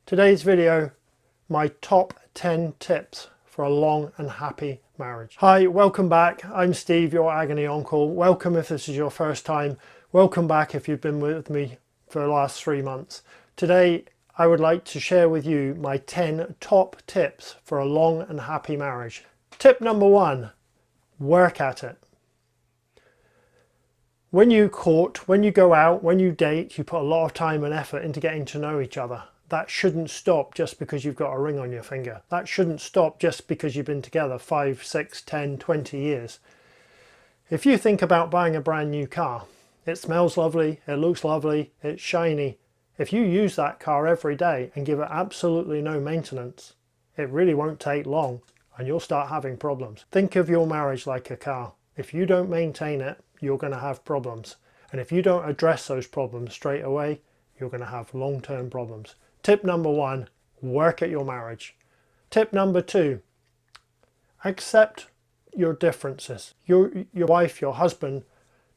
Today's video, my top 10 tips for a long and happy marriage. Hi, welcome back. I'm Steve, your agony uncle. Welcome if this is your first time. Welcome back if you've been with me for the last 3 months. Today, I would like to share with you my 10 top tips for a long and happy marriage. Tip number 1, work at it. When you court, when you go out, when you date, you put a lot of time and effort into getting to know each other. That shouldn't stop just because you've got a ring on your finger. That shouldn't stop just because you've been together 5, 6, 10, 20 years. If you think about buying a brand new car, it smells lovely, it looks lovely, it's shiny. If you use that car every day and give it absolutely no maintenance, it really won't take long and you'll start having problems. Think of your marriage like a car. If you don't maintain it, you're going to have problems. And if you don't address those problems straight away, you're going to have long-term problems. Tip number 1, work at your marriage. Tip number 2, accept your differences. Your wife, your husband,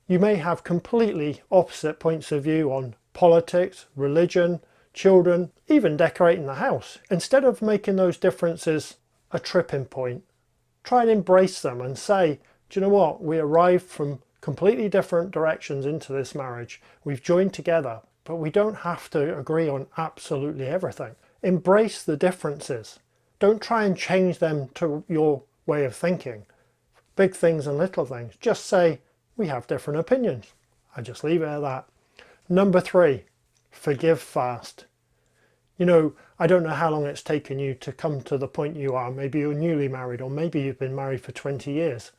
you may have completely opposite points of view on politics, religion, children, even decorating the house. Instead of making those differences a tripping point, try and embrace them and say, do you know what, we arrived from completely different directions into this marriage. We've joined together, but we don't have to agree on absolutely everything. Embrace the differences. Don't try and change them to your way of thinking. Big things and little things. Just say, we have different opinions. I just leave it at that. Number 3, forgive fast. You know, I don't know how long it's taken you to come to the point you are. Maybe you're newly married, or maybe you've been married for 20 years.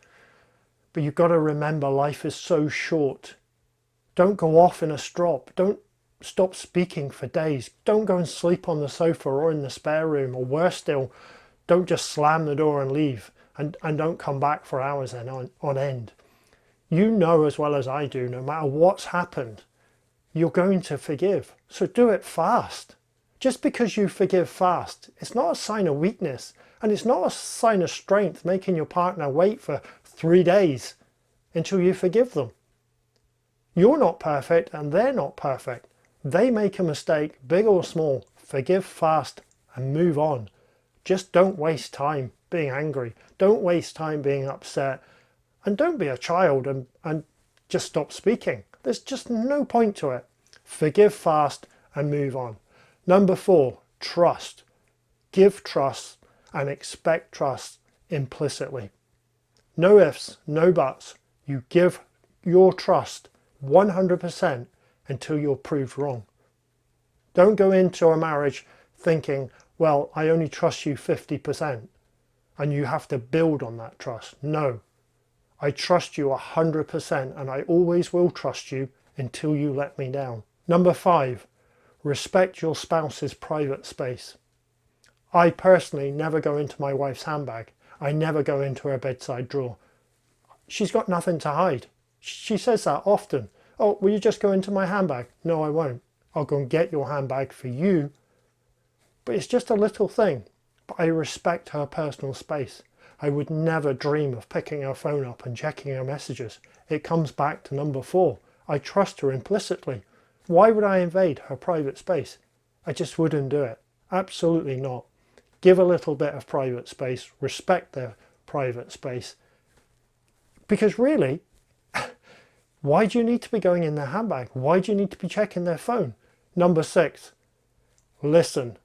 But you've got to remember, life is so short. Don't go off in a strop. Don't stop speaking for days. Don't go and sleep on the sofa or in the spare room, or worse still, don't just slam the door and leave and don't come back for hours on end. You know as well as I do, no matter what's happened, you're going to forgive. So do it fast. Just because you forgive fast, it's not a sign of weakness, and it's not a sign of strength making your partner wait for 3 days until you forgive them. You're not perfect and they're not perfect. They make a mistake, big or small. Forgive fast and move on. Just don't waste time being angry. Don't waste time being upset. And don't be a child and just stop speaking. There's just no point to it. Forgive fast and move on. Number 4, trust. Give trust and expect trust implicitly. No ifs, no buts. You give your trust 100% until you're proved wrong. Don't go into a marriage thinking, well, I only trust you 50% and you have to build on that trust. No, I trust you 100% and I always will trust you until you let me down. Number 5, respect your spouse's private space. I personally never go into my wife's handbag. I never go into her bedside drawer. She's got nothing to hide. She says that often. Oh, will you just go into my handbag? No, I won't. I'll go and get your handbag for you. But it's just a little thing. But I respect her personal space. I would never dream of picking her phone up and checking her messages. It comes back to number 4. I trust her implicitly. Why would I invade her private space? I just wouldn't do it. Absolutely not. Give a little bit of private space. Respect their private space. Because really, why do you need to be going in their handbag? Why do you need to be checking their phone? Number 6, listen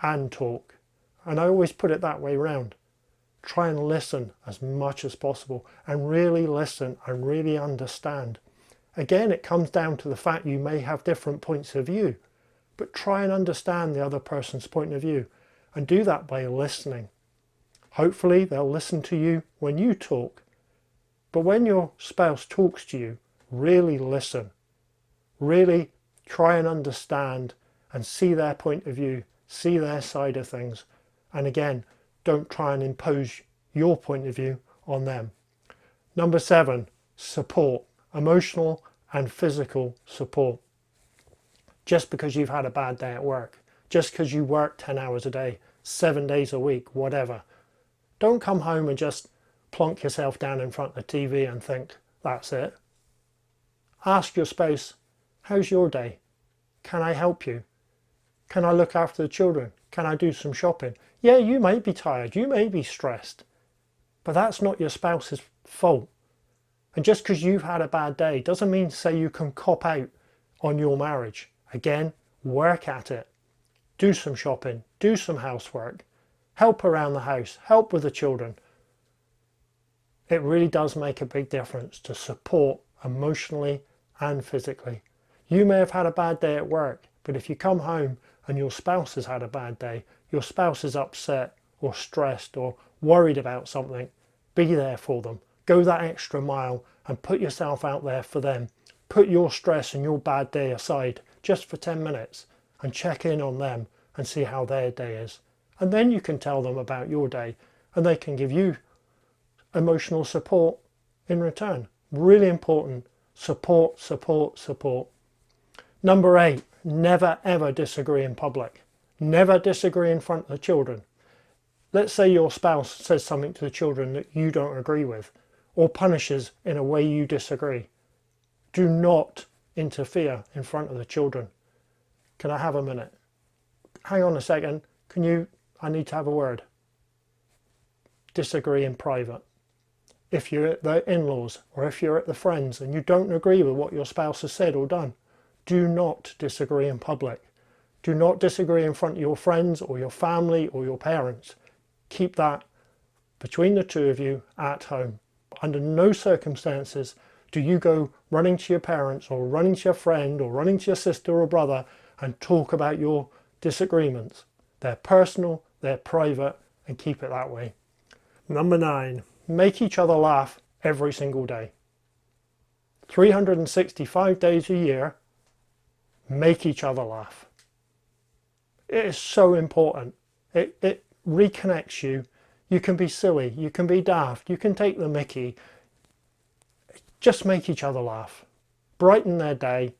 and talk. And I always put it that way round. Try and listen as much as possible and really listen and really understand. Again, it comes down to the fact you may have different points of view, but try and understand the other person's point of view and do that by listening. Hopefully they'll listen to you when you talk. But when your spouse talks to you, really listen. Really try and understand and see their point of view, see their side of things. And again, don't try and impose your point of view on them. Number 7, support. Emotional and physical support. Just because you've had a bad day at work, just because you work 10 hours a day, 7 days a week, whatever. Don't come home and just plonk yourself down in front of the TV and think, that's it. Ask your spouse, how's your day? Can I help you? Can I look after the children? Can I do some shopping? Yeah, you may be tired, you may be stressed, but that's not your spouse's fault. And just because you've had a bad day doesn't mean to say you can cop out on your marriage. Again, work at it. Do some shopping, do some housework, help around the house, help with the children. It really does make a big difference to support emotionally and physically. You may have had a bad day at work, but if you come home and your spouse has had a bad day, your spouse is upset or stressed or worried about something, be there for them. Go that extra mile and put yourself out there for them. Put your stress and your bad day aside just for 10 minutes and check in on them and see how their day is. And then you can tell them about your day and they can give you emotional support in return. Really important. Support, support, support. Number 8, never ever disagree in public. Never disagree in front of the children. Let's say your spouse says something to the children that you don't agree with or punishes in a way you disagree. Do not interfere in front of the children. Can I have a minute? Hang on a second. I need to have a word. Disagree in private. If you're at the in-laws or if you're at the friends and you don't agree with what your spouse has said or done, do not disagree in public. Do not disagree in front of your friends or your family or your parents. Keep that between the two of you at home. Under no circumstances do you go running to your parents or running to your friend or running to your sister or brother and talk about your disagreements. They're personal, they're private, and keep it that way. Number 9, make each other laugh every single day. 365 days a year, make each other laugh. It is so important. It reconnects you. You can be silly, you can be daft, you can take the mickey. Just make each other laugh. Brighten their day.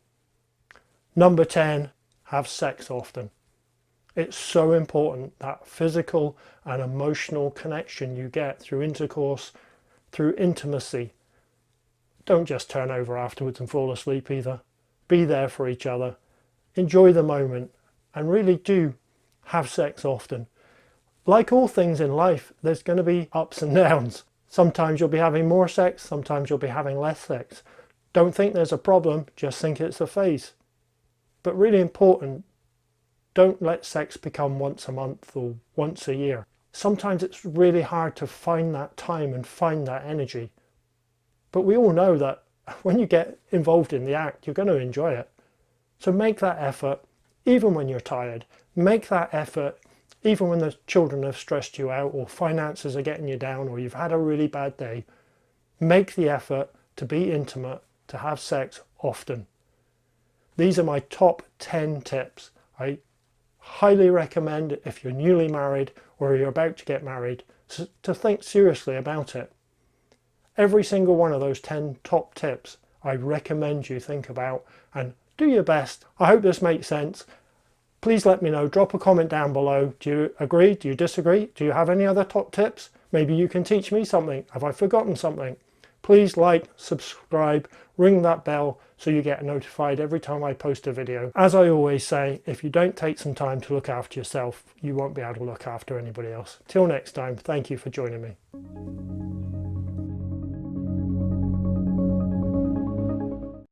Number 10, have sex often. It's so important, that physical and emotional connection you get through intercourse, through intimacy. Don't just turn over afterwards and fall asleep either. Be there for each other. Enjoy the moment and really do have sex often. Like all things in life, there's going to be ups and downs. Sometimes you'll be having more sex, sometimes you'll be having less sex. Don't think there's a problem, just think it's a phase. But really important, don't let sex become once a month or once a year. Sometimes it's really hard to find that time and find that energy. But we all know that when you get involved in the act, you're going to enjoy it. So make that effort, even when you're tired. Make that effort, even when the children have stressed you out or finances are getting you down or you've had a really bad day. Make the effort to be intimate, to have sex often. These are my top 10 tips. I highly recommend, if you're newly married or you're about to get married, to think seriously about it. Every single one of those 10 top tips I recommend you think about and do your best. I hope this makes sense. Please let me know. Drop a comment down below. Do you agree? Do you disagree? Do you have any other top tips? Maybe you can teach me something. Have I forgotten something? Please like, subscribe, ring that bell so you get notified every time I post a video. As I always say, if you don't take some time to look after yourself, you won't be able to look after anybody else. Till next time, thank you for joining me.